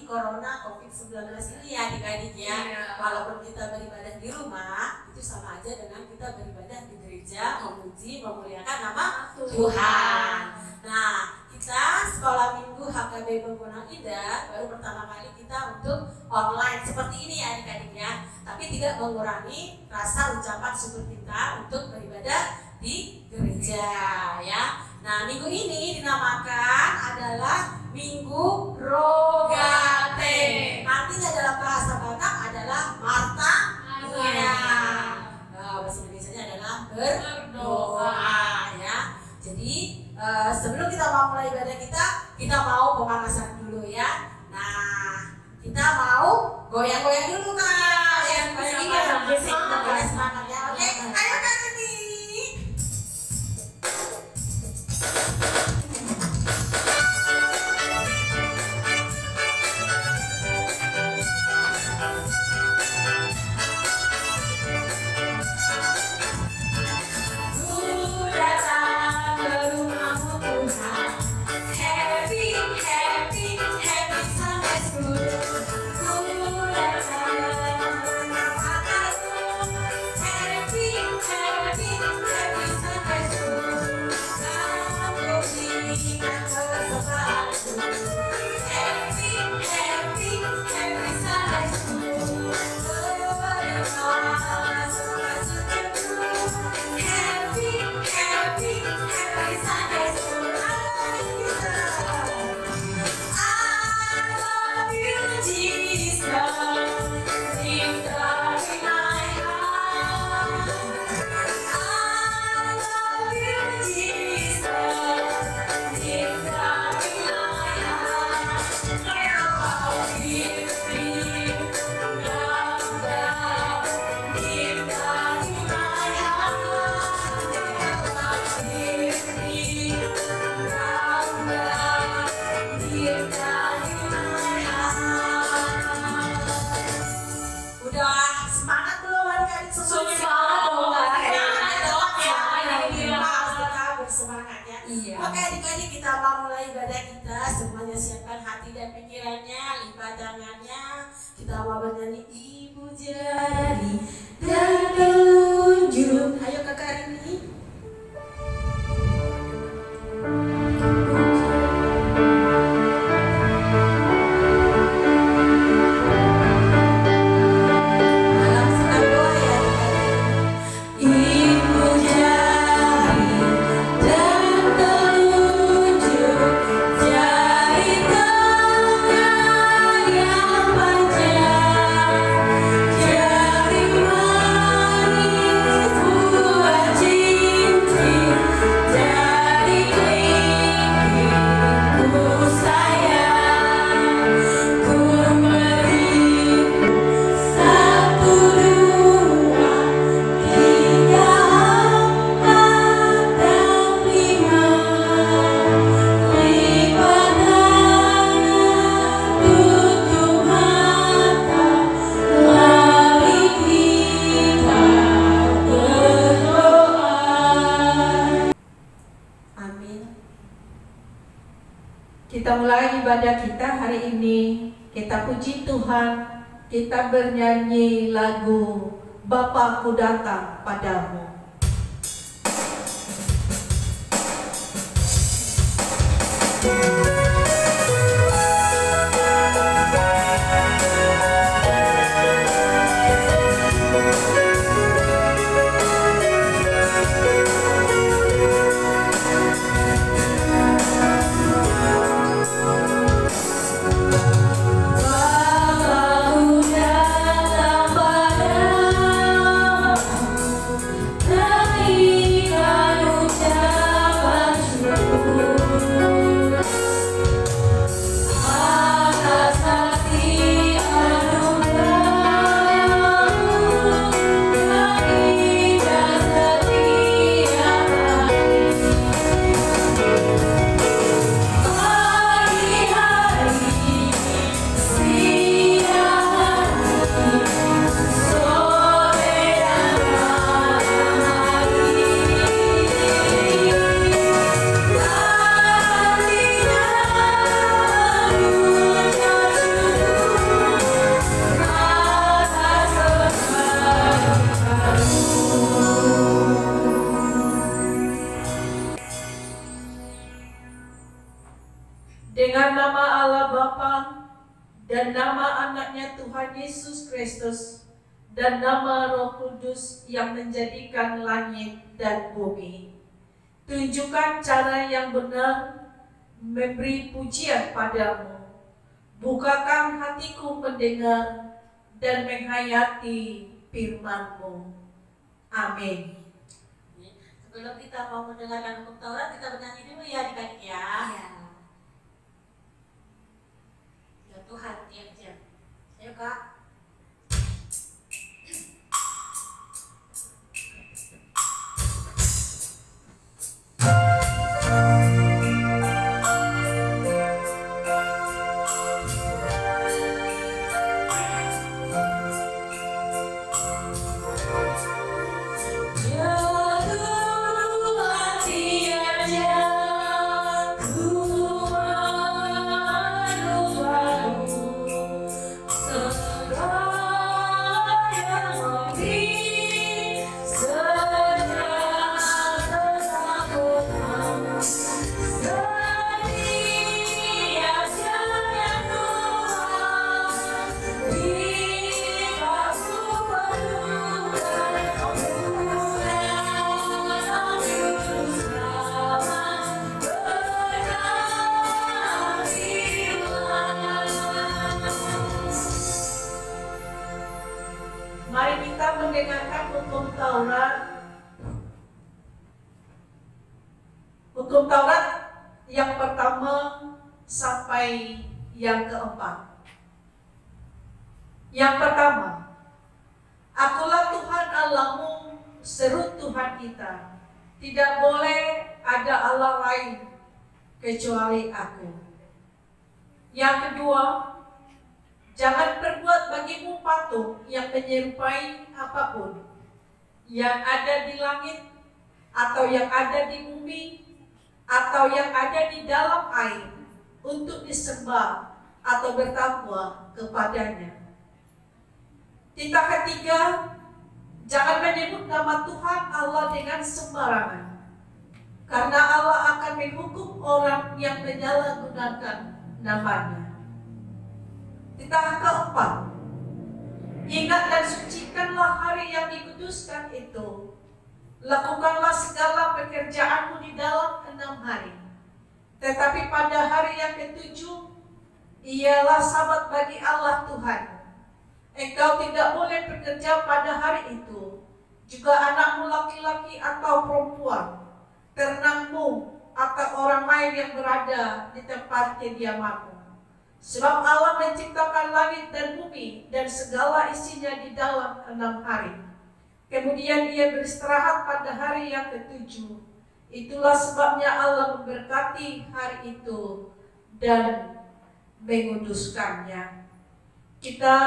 Corona COVID-19 ini ya adik-adik ya. Walaupun kita beribadah di rumah, itu sama aja dengan kita beribadah di gereja, memuji, memuliakan nama Tuhan. Nah, kita sekolah minggu HKB Pembunuhan Indah baru pertama kali kita untuk online seperti ini ya adik-adik ya. Tapi tidak mengurangi rasa ucapan syukur kita untuk beribadah di gereja ya. Nah, minggu ini dinamakan adalah Minggu Rogate. Artinya dalam bahasa Batak adalah Marta Mulia. Bahasa Indonesia adalah berdoa ya. Jadi sebelum kita mau mulai ibadah kita mau pemanasan dulu ya. Nah, kita mau goyang-goyang dulu Kak. Yang pasti kita semangat ya. Oke, ayo Kak ini. Oke adik-adik, kita mau mulai ibadah kita. Semuanya siapkan hati dan pikirannya, lipat tangannya. Kita mau bernyanyi Ibu Jari dan Telunjuk. Ayo Kakak Rini. Kita mulai ibadah kita hari ini. Kita puji Tuhan. Kita bernyanyi lagu Bapa-Ku Datang Padamu. Terima dan nama anaknya Tuhan Yesus Kristus, dan nama Roh Kudus yang menjadikan langit dan bumi. Tunjukkan cara yang benar memberi pujian padamu. Bukakan hatiku mendengar dan menghayati firman-Mu. Amin. Sebelum kita mau mendengarkan hukum Taurat, kita bernyanyi dulu ya adik-adik ya. Ya Tuhan, diam-diam. Ayo Kak. Mari kita mendengarkan hukum Taurat. Hukum Taurat yang pertama sampai yang keempat. Yang pertama, Akulah Tuhan Allahmu, seru Tuhan kita. Tidak boleh ada Allah lain kecuali Aku. Yang kedua, jangan berbuat bagimu patung yang menyerupai apapun yang ada di langit, atau yang ada di bumi, atau yang ada di dalam air, untuk disembah atau bertakwa kepadanya. Titah ketiga, jangan menyebut nama Tuhan Allah dengan sembarangan, karena Allah akan menghukum orang yang menyalahgunakan namanya. Titah keempat, ingat dan sucikanlah hari yang dikuduskan itu. Lakukanlah segala pekerjaanmu di dalam 6 hari. Tetapi pada hari yang ketujuh, ialah Sabat bagi Allah Tuhan. Engkau tidak boleh bekerja pada hari itu, juga anakmu laki-laki atau perempuan, ternakmu atau orang lain yang berada di tempat kediamanmu. Sebab Allah menciptakan langit dan bumi dan segala isinya di dalam 6 hari. Kemudian Ia beristirahat pada hari yang ketujuh. Itulah sebabnya Allah memberkati hari itu dan menguduskannya. Kita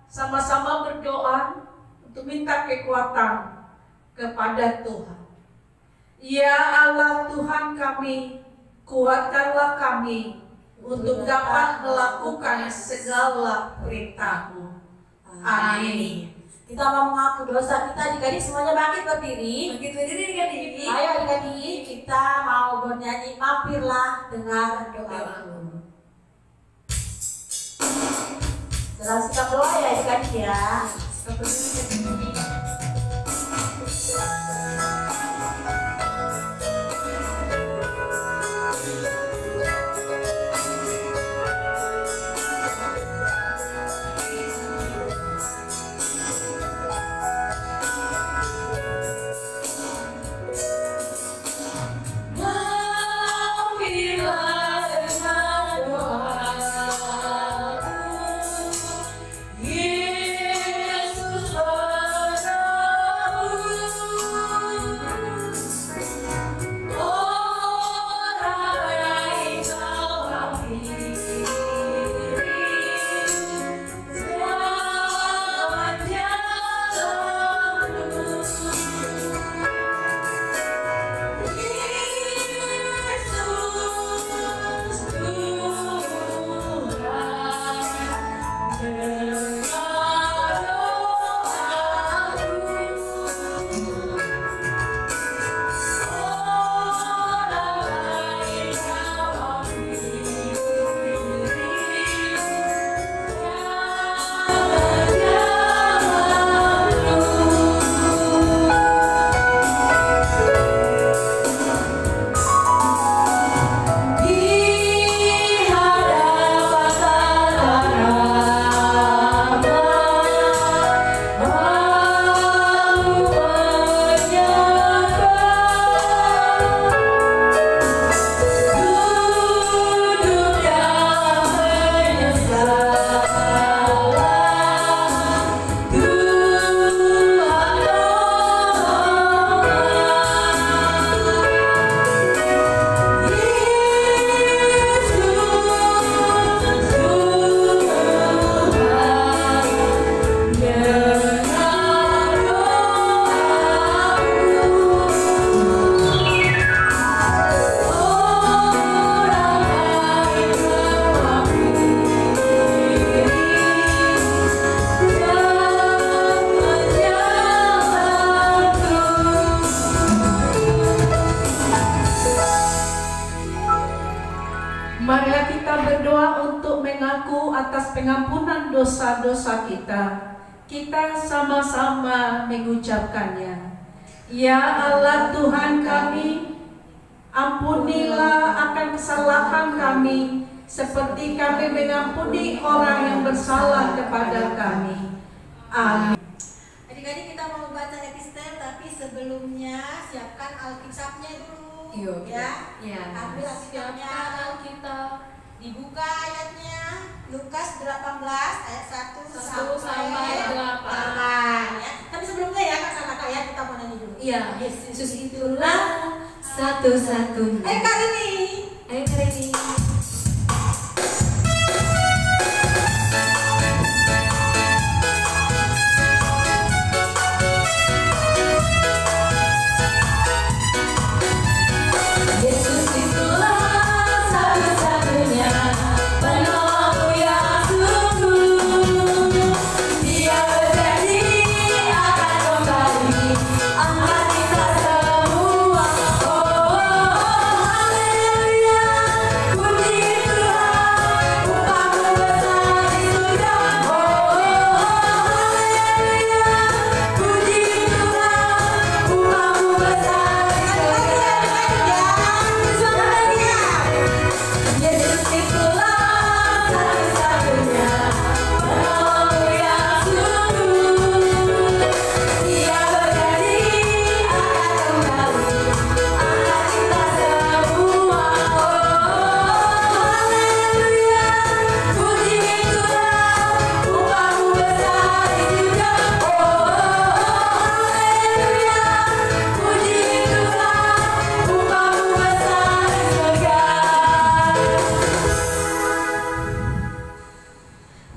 sama-sama berdoa untuk minta kekuatan kepada Tuhan. Ya Allah Tuhan kami, kuatkanlah kami untuk dapat melakukan segala perintah-Mu. Amin. Kita mau mengaku dosa kita, adik-adik semuanya bangkit berdiri. Bangkit berdiri adik-adik. Ayo adik-adik, kita mau bernyanyi mampirlah dengar doaku. Dalam sikap doa ya adik-adik ya. Sikap berdiri. Yesus padamu. atas pengampunan dosa-dosa kita, kita sama-sama mengucapkannya. Ya Allah Tuhan kami, ampunilah akan kesalahan kami, seperti kami mengampuni orang yang bersalah kepada kami. Amin. Adik-adik, kita mau baca epistel, tapi sebelumnya siapkan Alkitabnya dulu. Ya. Ambil Alkitabnya, dibuka ayatnya Lukas 18 ayat 1 sampai 8. Ya. Tapi sebelumnya ya kakak-kakak ya, kita mau nyanyi dulu. Iya, Yesus itulah satu-satunya. Ayo Kak Rini.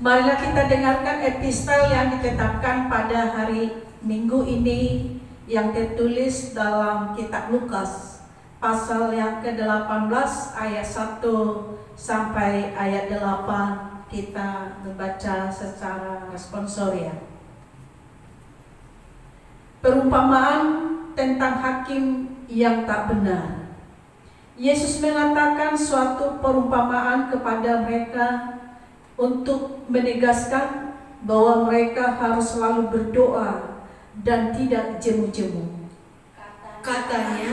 Marilah kita dengarkan epistel yang ditetapkan pada hari Minggu ini yang tertulis dalam kitab Lukas pasal yang ke-18 ayat 1 sampai ayat 8. Kita membaca secara responsoria. Perumpamaan tentang hakim yang tak benar. Yesus mengatakan suatu perumpamaan kepada mereka untuk menegaskan bahwa mereka harus selalu berdoa dan tidak jemu-jemu. Katanya,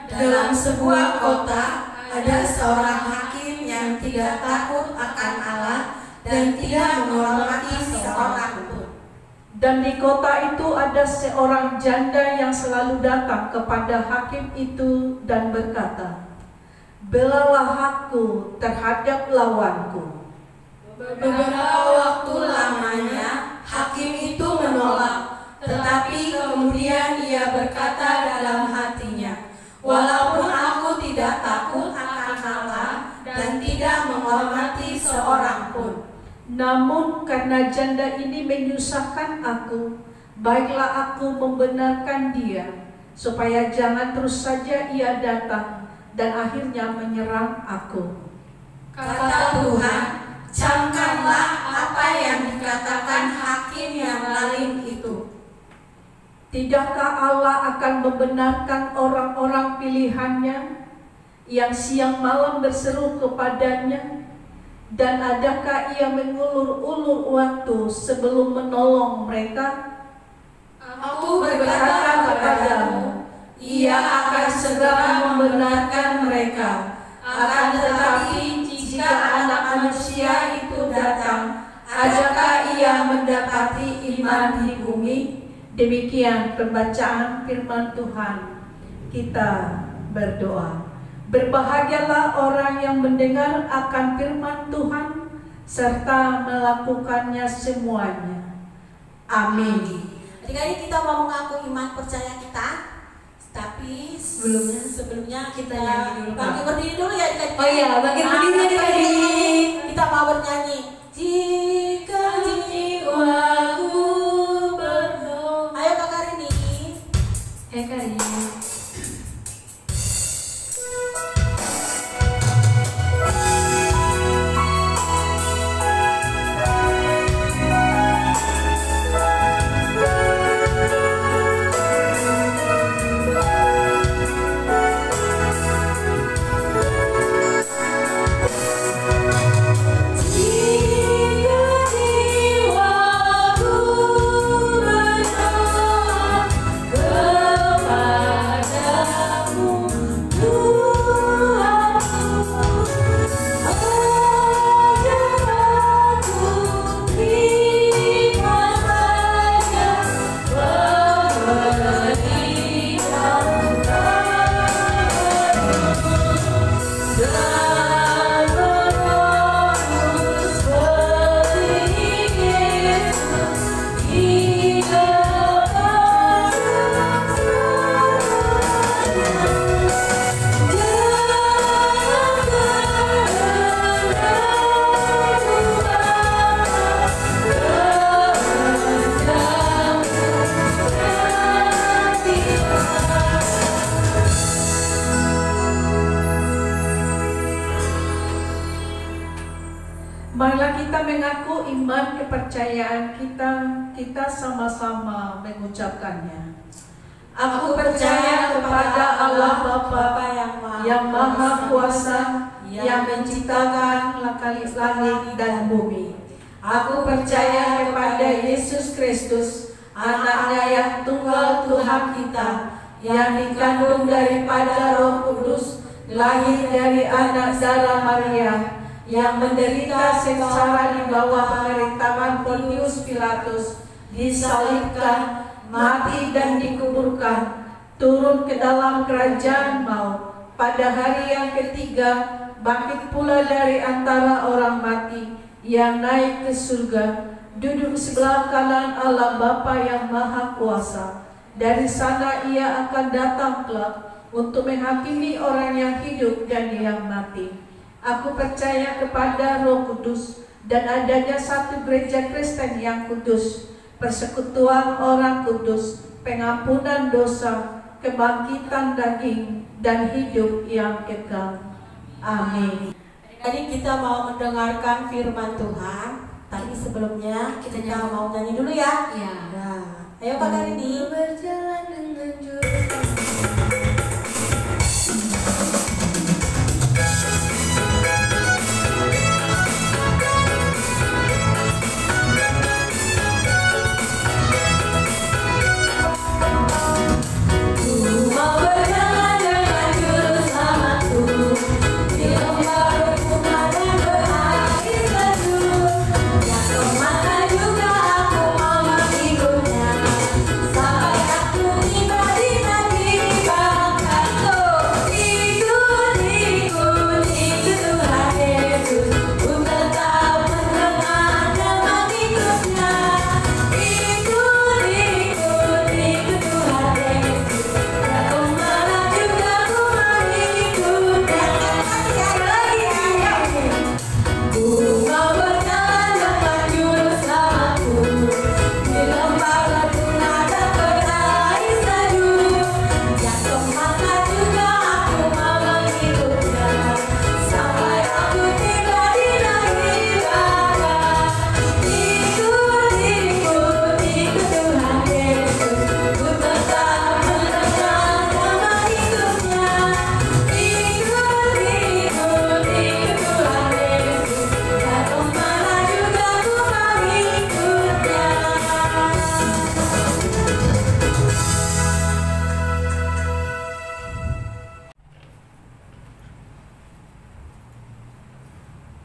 dalam sebuah kota ada seorang hakim yang tidak takut akan Allah dan tidak menghormati seorang pun. Dan di kota itu ada seorang janda yang selalu datang kepada hakim itu dan berkata, "Belalah aku terhadap lawanku." Beberapa waktu lamanya hakim itu menolak, tetapi kemudian ia berkata dalam hatinya, "Walaupun aku tidak takut akan Allah dan tidak menghormati seorang pun, namun karena janda ini menyusahkan aku, baiklah aku membenarkan dia, supaya jangan terus saja ia datang dan akhirnya menyerang aku." Kata Tuhan, "Camkanlah apa yang dikatakan hakim yang lain itu." Tidakkah Allah akan membenarkan orang-orang pilihannya yang siang malam berseru kepadanya? Dan adakah ia mengulur-ulur waktu sebelum menolong mereka? Aku berkata kepadamu, ia akan segera membenarkan mereka. Akan tetapi jika Anak Manusia itu datang, adakah ia mendapati iman di bumi? Demikian pembacaan firman Tuhan. Kita berdoa. Berbahagialah orang yang mendengar akan firman Tuhan serta melakukannya semuanya. Amin. Adik-adik, kita mau mengaku iman percaya kita, tapi sebelumnya kita bangkit berdiri dulu ya adik-adik. Oh iya, bangkit berdiri adik-adik. Kita mau bernyanyi. Jika jiwaku berdoa. Ayo Kak Rini. Karin. Jika mengaku iman kepercayaan kita sama-sama mengucapkannya. Aku percaya kepada Allah Bapa yang Maha Kuasa, yang menciptakan langit dan bumi. Aku percaya kepada Yesus Kristus, anaknya yang tunggal Tuhan kita, yang dikandung daripada Roh Kudus, lahir dari anak darah Maria, yang menderita sengsara di bawah pemerintahan Pontius Pilatus, disalibkan, mati dan dikuburkan, turun ke dalam kerajaan maut, pada hari yang ketiga bangkit pula dari antara orang mati, yang naik ke surga, duduk sebelah kanan Allah Bapa yang Maha Kuasa. Dari sana ia akan datang kelak untuk menghakimi orang yang hidup dan yang mati. Aku percaya kepada Roh Kudus dan adanya satu gereja Kristen yang kudus, persekutuan orang kudus, pengampunan dosa, kebangkitan daging, dan hidup yang kekal. Amin. Jadi kita mau mendengarkan firman Tuhan, tapi sebelumnya kita mau nyanyi dulu ya. Nah, ayo Kak Karini. Berjalan dengan jurusan.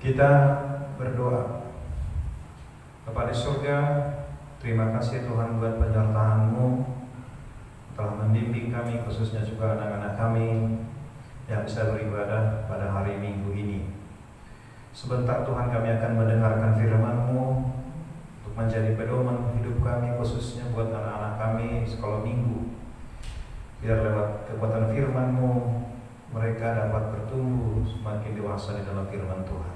Kita berdoa. Bapa di surga, terima kasih Tuhan buat penyertaan-Mu telah membimbing kami, khususnya juga anak-anak kami yang bisa beribadah pada hari Minggu ini. Sebentar Tuhan kami akan mendengarkan firman-Mu untuk menjadi pedoman hidup kami, khususnya buat anak-anak kami sekolah minggu. Biar lewat kekuatan firman-Mu mereka dapat bertumbuh semakin dewasa di dalam firman Tuhan.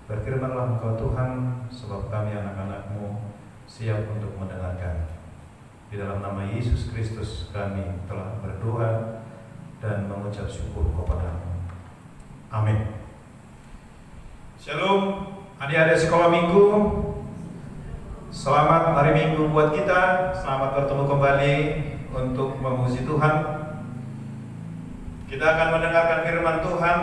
Berfirmanlah Engkau Tuhan, sebab kami anak-anak-Mu siap untuk mendengarkan. Di dalam nama Yesus Kristus kami telah berdoa dan mengucap syukur kepada-Mu. Amin. Shalom, adik-adik sekolah minggu. Selamat hari Minggu buat kita. Selamat bertemu kembali untuk memuji Tuhan. Kita akan mendengarkan firman Tuhan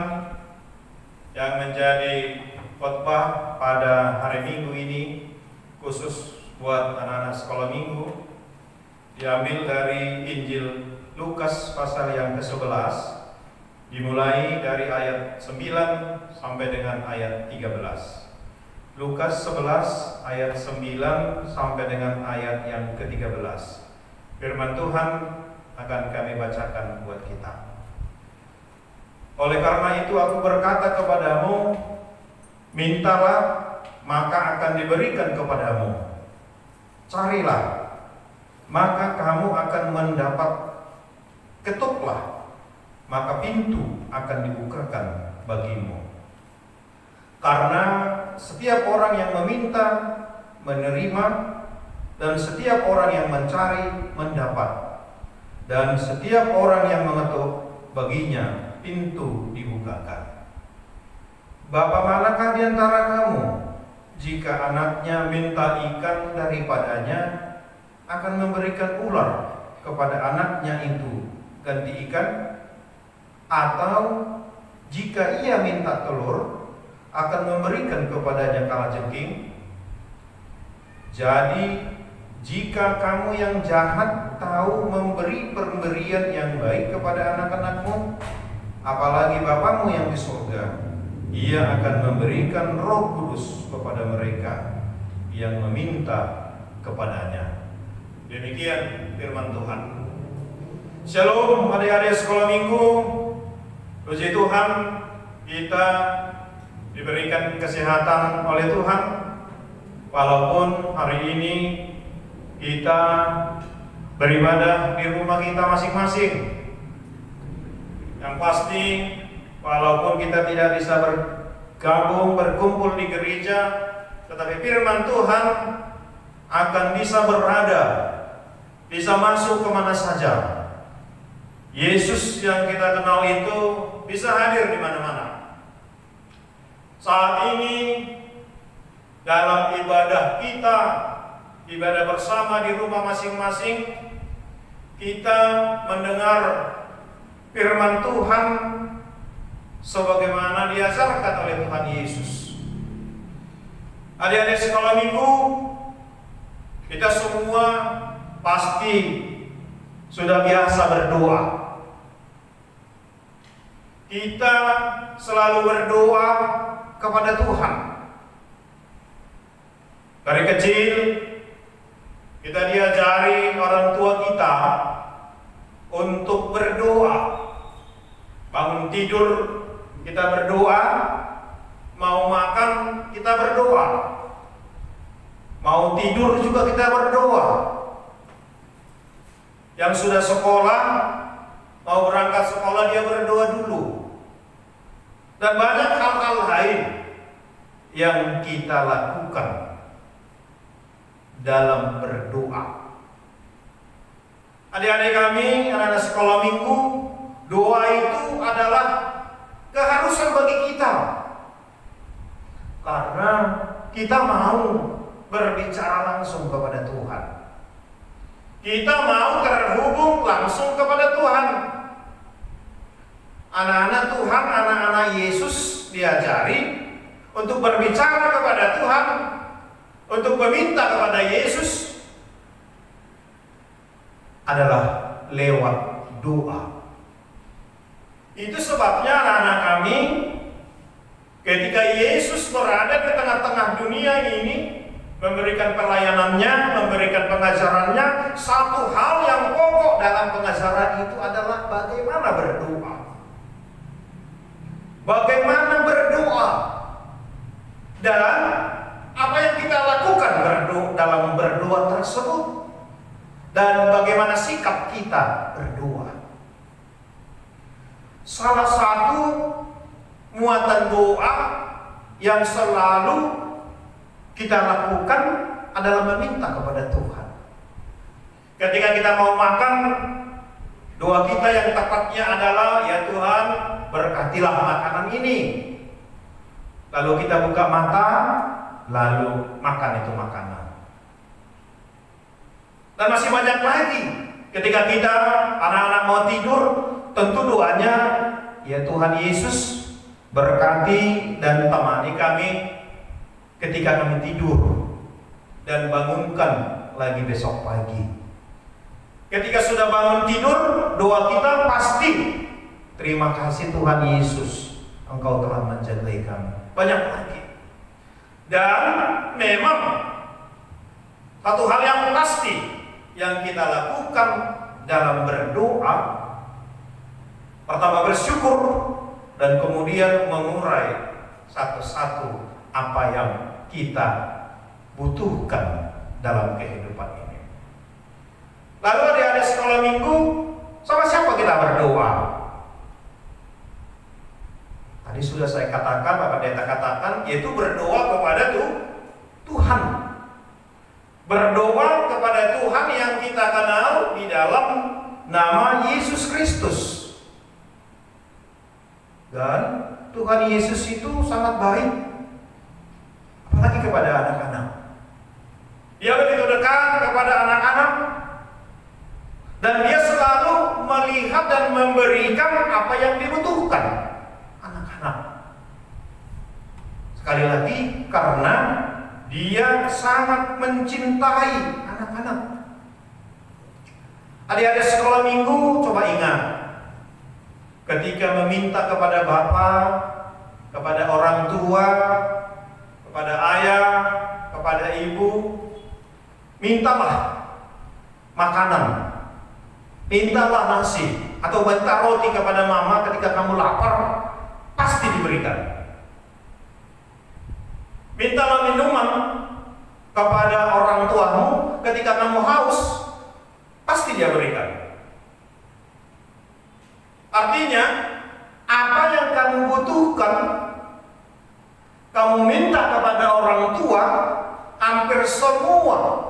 yang menjadi khotbah pada hari Minggu ini, khusus buat anak-anak sekolah minggu, diambil dari Injil Lukas pasal yang ke-11, dimulai dari ayat 9 sampai dengan ayat 13. Lukas 11 ayat 9 sampai dengan ayat yang ke-13. Firman Tuhan akan kami bacakan buat kita. Oleh karena itu aku berkata kepadamu, mintalah maka akan diberikan kepadamu. Carilah maka kamu akan mendapat. Ketuklah maka pintu akan dibukakan bagimu. Karena setiap orang yang meminta menerima, dan setiap orang yang mencari mendapat, dan setiap orang yang mengetuk baginya pintu dibukakan. Bapa manakah di antara kamu jika anaknya minta ikan daripadanya, akan memberikan ular kepada anaknya itu ganti ikan? Atau jika ia minta telur, akan memberikan kepadanya kalajengking? Jadi jika kamu yang jahat tahu memberi pemberian yang baik kepada anak-anakmu, apalagi Bapamu yang di surga, Ia akan memberikan Roh Kudus kepada mereka yang meminta kepadanya. Demikian firman Tuhan. Shalom adik-adik sekolah minggu. Puji Tuhan, kita diberikan kesehatan oleh Tuhan. Walaupun hari ini kita beribadah di rumah kita masing-masing, yang pasti walaupun kita tidak bisa bergabung, berkumpul di gereja, tetapi firman Tuhan akan bisa berada, bisa masuk kemana saja. Yesus yang kita kenal itu bisa hadir di mana-mana. Saat ini dalam ibadah kita, ibadah bersama di rumah masing-masing, kita mendengar firman Tuhan sebagaimana diajarkan oleh Tuhan Yesus. Adik-adik sekolah minggu, kita semua pasti sudah biasa berdoa. Kita selalu berdoa kepada Tuhan. Dari kecil kita diajari orang tua kita untuk berdoa. Bangun tidur kita berdoa, mau makan kita berdoa, mau tidur juga kita berdoa. Yang sudah sekolah, mau berangkat sekolah dia berdoa dulu. Dan banyak hal-hal lain yang kita lakukan dalam berdoa. Adik-adik kami, anak-anak sekolah minggu, doa itu adalah keharusan bagi kita. Karena kita mau berbicara langsung kepada Tuhan. Kita mau terhubung langsung kepada Tuhan. Anak-anak Tuhan, anak-anak Yesus diajari untuk berbicara kepada Tuhan, untuk meminta kepada Yesus adalah lewat doa. Itu sebabnya anak-anak kami, ketika Yesus berada di tengah-tengah dunia ini, memberikan pelayanannya, memberikan pengajarannya, satu hal yang pokok dalam pengajaran itu adalah bagaimana berdoa. Bagaimana berdoa dan apa yang kita lakukan dalam berdoa tersebut, dan bagaimana sikap kita berdoa. Salah satu muatan doa yang selalu kita lakukan adalah meminta kepada Tuhan. Ketika kita mau makan, doa kita yang tepatnya adalah, ya Tuhan, berkatilah makanan ini. Lalu kita buka mata, lalu makan itu makanan. Dan masih banyak lagi. Ketika kita anak-anak mau tidur, tentu doanya, ya Tuhan Yesus, berkati dan temani kami ketika kami tidur, dan bangunkan lagi besok pagi. Ketika sudah bangun tidur, doa kita pasti, terima kasih Tuhan Yesus, Engkau telah menjagai kami. Banyak lagi. Dan memang satu hal yang pasti yang kita lakukan dalam berdoa, pertama bersyukur, dan kemudian mengurai satu-satu apa yang kita butuhkan dalam kehidupan ini. Lalu adik-adik sekolah minggu, sama siapa kita berdoa? Tadi sudah saya katakan, Bapak Pendeta katakan, yaitu berdoa kepada Tuhan. Berdoa kepada Tuhan yang kita kenal di dalam nama Yesus Kristus. Dan Tuhan Yesus itu sangat baik. apalagi kepada anak-anak. Dia begitu dekat kepada anak-anak, dan dia selalu melihat dan memberikan apa yang dibutuhkan anak-anak. Sekali lagi, karena dia sangat mencintai anak-anak. Adik-adik sekolah minggu, coba ingat, ketika meminta kepada bapak, kepada orang tua, kepada ayah, kepada ibu, mintalah makanan, mintalah nasi, atau minta roti kepada mama ketika kamu lapar, pasti diberikan. Mintalah minuman kepada orang tuamu ketika kamu haus, pasti dia berikan. Artinya, apa yang kamu butuhkan, kamu minta kepada orang tua, hampir semua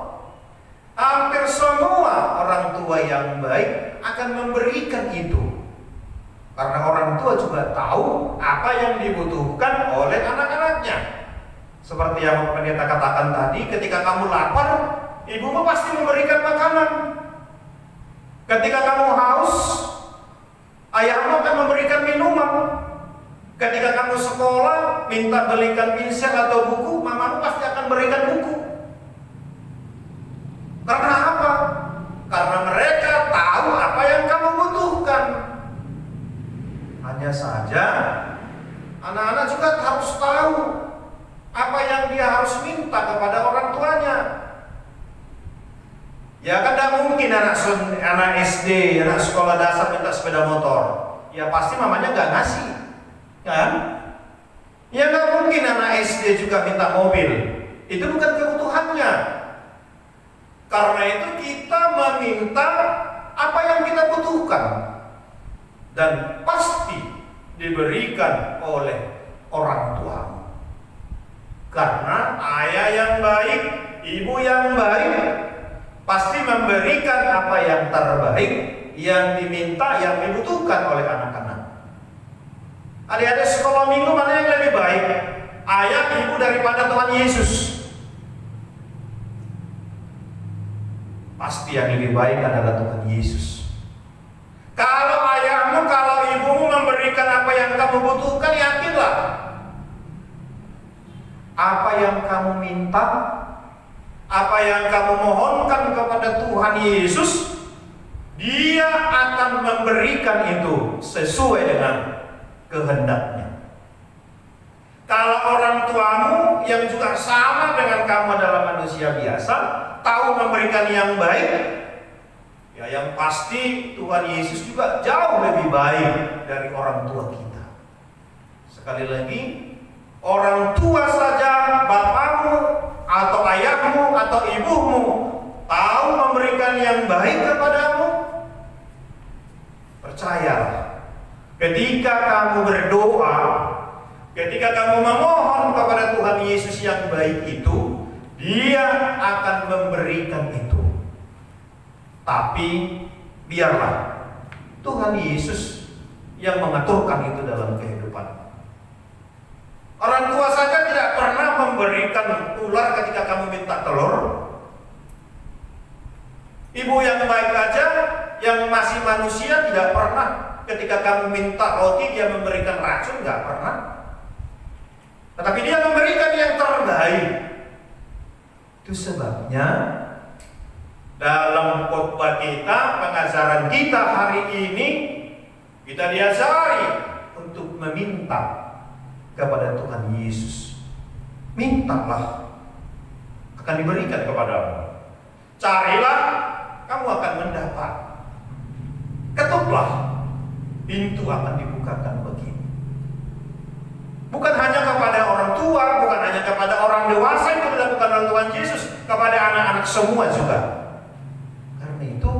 orang tua yang baik akan memberikan itu. Karena orang tua juga tahu apa yang dibutuhkan oleh anak-anaknya. Seperti yang pendeta katakan tadi, ketika kamu lapar, ibumu pasti memberikan makanan. Ketika kamu haus, ayahmu akan memberikan minuman. Ketika kamu sekolah, minta belikan pensil atau buku, mamamu pasti akan berikan buku. Karena apa? Karena mereka tahu apa yang kamu butuhkan. Hanya saja, anak-anak juga harus tahu apa yang dia harus minta kepada orang tuanya. Ya kan tidak mungkin anak SD, anak sekolah dasar minta sepeda motor. Ya pasti mamanya nggak ngasih, kan? Ya nggak mungkin anak SD juga minta mobil. Itu bukan kebutuhannya. Karena itu kita meminta apa yang kita butuhkan, dan pasti diberikan oleh orang tuamu. Karena ayah yang baik, ibu yang baik pasti memberikan apa yang terbaik, yang diminta, yang dibutuhkan oleh anak-anak. Adik-adik sekolah minggu, mana yang lebih baik? Ayah, ibu daripada Tuhan Yesus? Pasti yang lebih baik adalah Tuhan Yesus. Kalau ayahmu, kalau ibumu memberikan apa yang kamu butuhkan, yakinlah apa yang kamu minta, apa yang kamu mohonkan kepada Tuhan Yesus, Dia akan memberikan itu sesuai dengan kehendaknya. Kalau orang tuamu yang juga sama dengan kamu adalah manusia biasa, tahu memberikan yang baik, ya yang pasti Tuhan Yesus juga jauh lebih baik dari orang tua kita. Sekali lagi, orang tua saja, bapakmu atau ayahmu atau ibumu tahu memberikan yang baik kepadamu, percayalah, ketika kamu berdoa, ketika kamu memohon kepada Tuhan Yesus yang baik itu, Dia akan memberikan itu. Tapi biarlah Tuhan Yesus yang mengaturkan itu dalam kehidupan. Orang tua saja tidak pernah memberikan ular ketika kamu minta telur. Ibu yang baik aja, yang masih manusia, tidak pernah ketika kamu minta roti dia memberikan racun, nggak pernah. Tetapi Dia memberikan yang terbaik. Itu sebabnya dalam khotbah kita, pengajaran kita hari ini, kita diajari untuk meminta kepada Tuhan Yesus. Mintalah, akan diberikan kepadamu. Carilah, kamu akan mendapat. Ketuklah, pintu akan dibukakan bagimu. Bukan hanya kepada orang tua, bukan hanya kepada orang dewasa yang dilakukan oleh Tuhan Yesus, kepada anak-anak semua juga. Karena itu,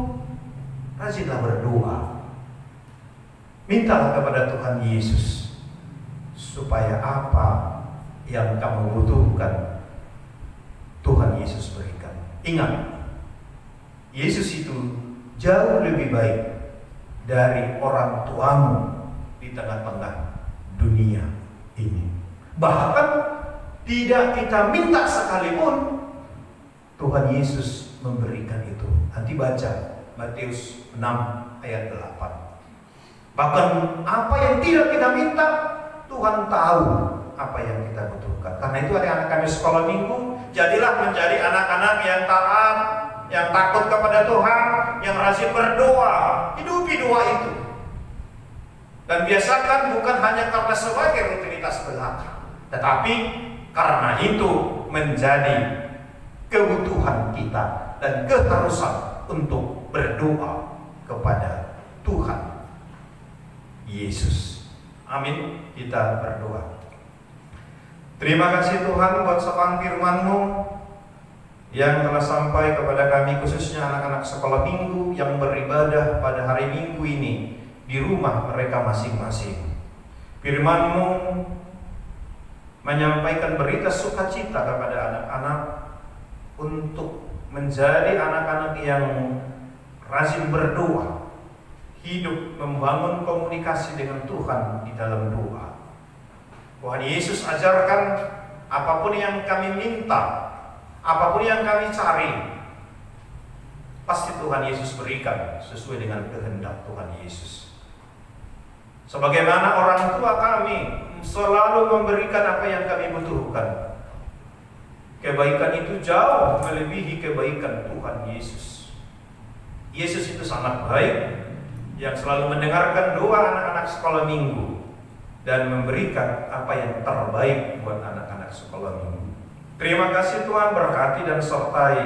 rajinlah berdoa. Mintalah kepada Tuhan Yesus supaya apa yang kamu butuhkan Tuhan Yesus berikan. Ingat, Yesus itu jauh lebih baik dari orang tuamu di tengah-tengah dunia ini. Bahkan tidak kita minta sekalipun, Tuhan Yesus memberikan itu. Nanti baca Matius 6 ayat 8. Bahkan apa yang tidak kita minta, Tuhan tahu apa yang kita butuhkan. Karena itu anak-anak kami sekolah minggu, jadilah menjadi anak-anak yang taat, yang takut kepada Tuhan, yang rajin berdoa. Hidupi doa itu. Dan biasakan bukan hanya karena sebagai rutinitas belaka, tetapi karena itu menjadi kebutuhan kita dan keharusan untuk berdoa kepada Tuhan Yesus. Amin. Kita berdoa. Terima kasih Tuhan buat sapaan firman-Mu yang telah sampai kepada kami, khususnya anak-anak sekolah minggu yang beribadah pada hari Minggu ini di rumah mereka masing-masing. Firman-Mu menyampaikan berita sukacita kepada anak-anak untuk menjadi anak-anak yang rajin berdoa, hidup membangun komunikasi dengan Tuhan di dalam doa. Tuhan Yesus ajarkan apapun yang kami minta, apapun yang kami cari, pasti Tuhan Yesus berikan sesuai dengan kehendak Tuhan Yesus. Sebagaimana orang tua kami selalu memberikan apa yang kami butuhkan. Kebaikan itu jauh melebihi kebaikan Tuhan Yesus. Yesus itu sangat baik, yang selalu mendengarkan doa anak-anak sekolah minggu dan memberikan apa yang terbaik buat anak-anak sekolah minggu. Terima kasih Tuhan, berkati dan sertai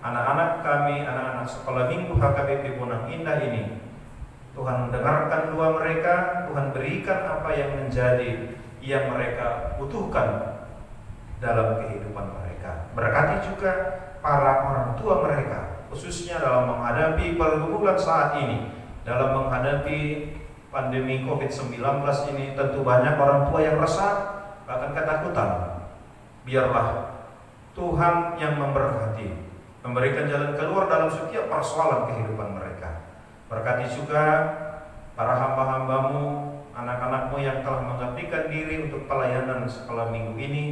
anak-anak kami, anak-anak sekolah minggu HKBP Bonang Indah ini. Tuhan mendengarkan doa mereka, Tuhan berikan apa yang menjadi yang mereka butuhkan dalam kehidupan mereka. Berkati juga para orang tua mereka, khususnya dalam menghadapi pergumulan saat ini, dalam menghadapi pandemi COVID-19 ini. Tentu banyak orang tua yang resah, bahkan ketakutan. Biarlah Tuhan yang memberkati, memberikan jalan keluar dalam setiap persoalan kehidupan mereka. Berkati juga para hamba-hamba-Mu, anak-anak-Mu yang telah mengabdikan diri untuk pelayanan sekolah minggu ini.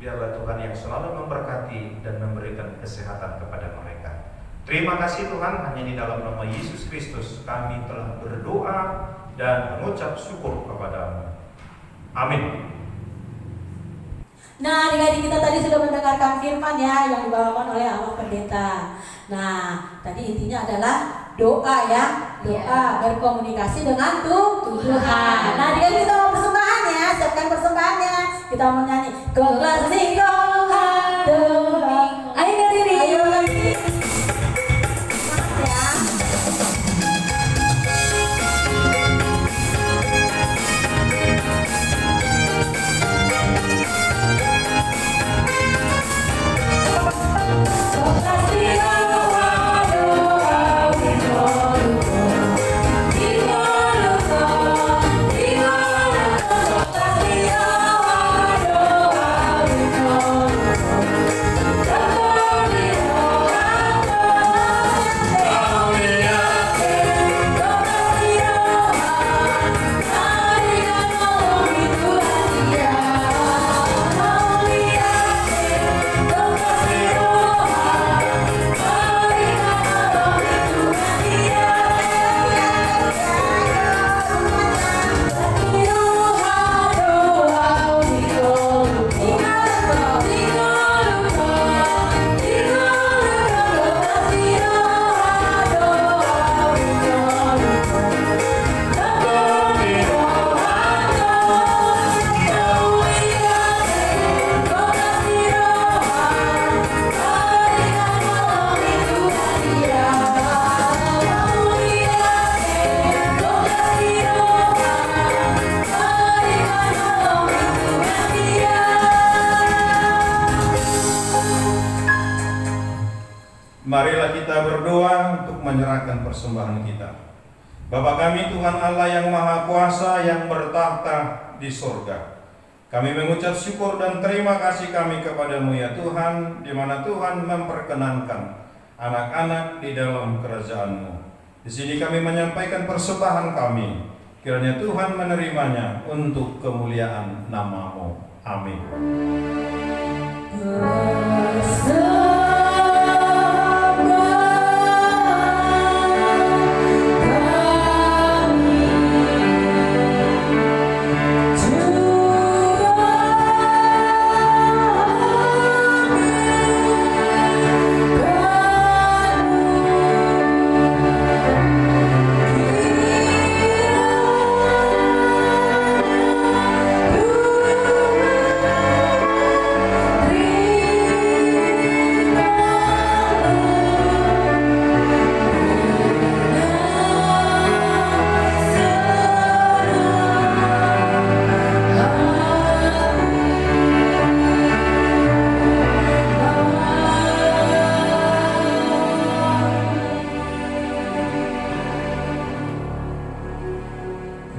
Biarlah Tuhan yang selalu memberkati dan memberikan kesehatan kepada mereka. Terima kasih Tuhan, hanya di dalam nama Yesus Kristus kami telah berdoa dan mengucap syukur kepada-Mu. Amin. Nah, adik-adik kita tadi sudah mendengarkan firman ya yang dibawakan oleh Abang Pendeta. Nah, tadi intinya adalah doa ya, doa berkomunikasi dengan Tuhan. Nah, adik-adik kita mau persembahan ya, siapkan persembahannya. Kita mau nyanyi Kekasih Tuhan doa. Ayo diri. Ayo lagi. Marilah kita berdoa untuk menyerahkan persembahan kita. Bapa kami Tuhan Allah yang Maha Kuasa yang bertahta di surga, kami mengucap syukur dan terima kasih kami kepada-Mu ya Tuhan, di mana Tuhan memperkenankan anak-anak di dalam kerajaan-Mu. Di sini kami menyampaikan persembahan kami, kiranya Tuhan menerimanya untuk kemuliaan nama-Mu. Amin.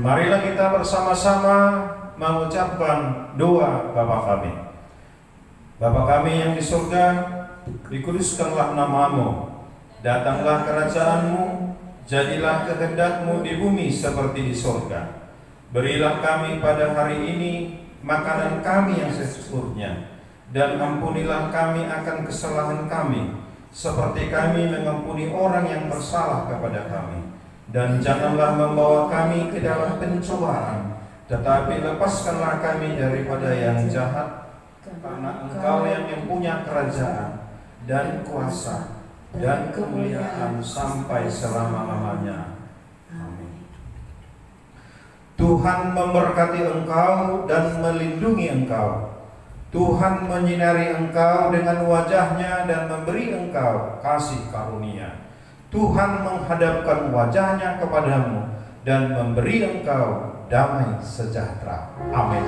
Marilah kita bersama-sama mengucapkan doa Bapa kami. Bapa kami yang di surga, dikuduskanlah nama-Mu, datanglah kerajaan-Mu, jadilah kehendak-Mu di bumi seperti di surga. Berilah kami pada hari ini makanan kami yang secukupnya, dan ampunilah kami akan kesalahan kami, seperti kami mengampuni orang yang bersalah kepada kami. Dan janganlah membawa kami ke dalam pencobaan, tetapi lepaskanlah kami daripada yang jahat, karena Engkau yang mempunyai kerajaan dan kuasa dan kemuliaan sampai selama-lamanya. Amin. Tuhan memberkati engkau dan melindungi engkau. Tuhan menyinari engkau dengan wajah-Nya dan memberi engkau kasih karunia. Tuhan menghadapkan wajah-Nya kepadamu dan memberi engkau damai sejahtera. Amin.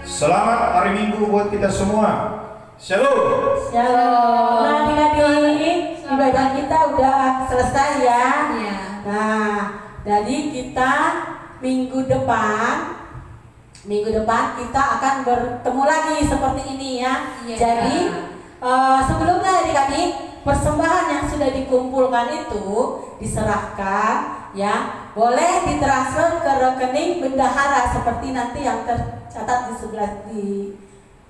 Selamat hari Minggu buat kita semua. Shalom. Shalom. Nah, adik-adik, ibadah kita udah selesai ya. Nah, jadi kita minggu depan kita akan bertemu lagi seperti ini ya. Jadi sebelumnya adik-adik, persembahan yang sudah dikumpulkan itu diserahkan ya, boleh ditransfer ke rekening bendahara seperti nanti yang tercatat di sebelah di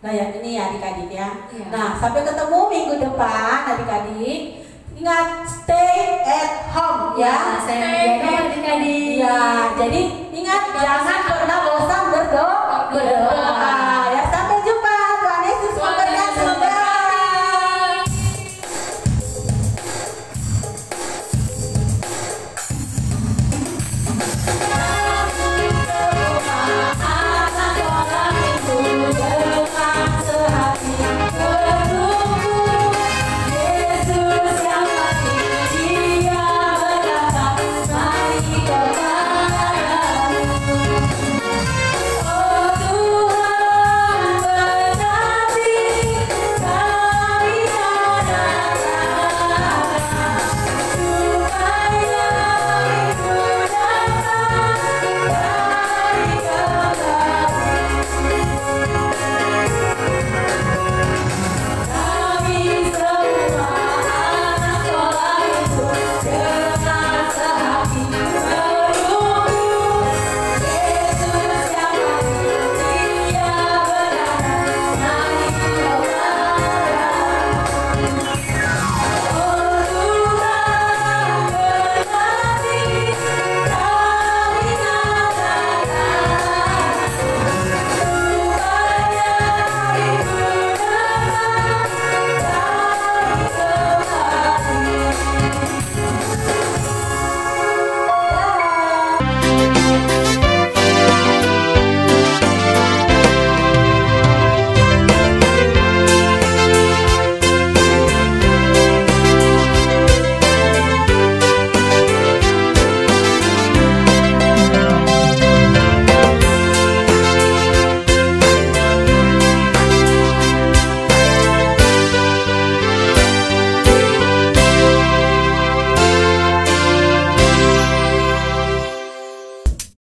layar ini ya adik-adik ya. Nah, sampai ketemu minggu depan adik-adik. Ingat, stay at home ya. Stay at home adik-adik. Ya, jadi ingat jangan pernah bosan berdoa.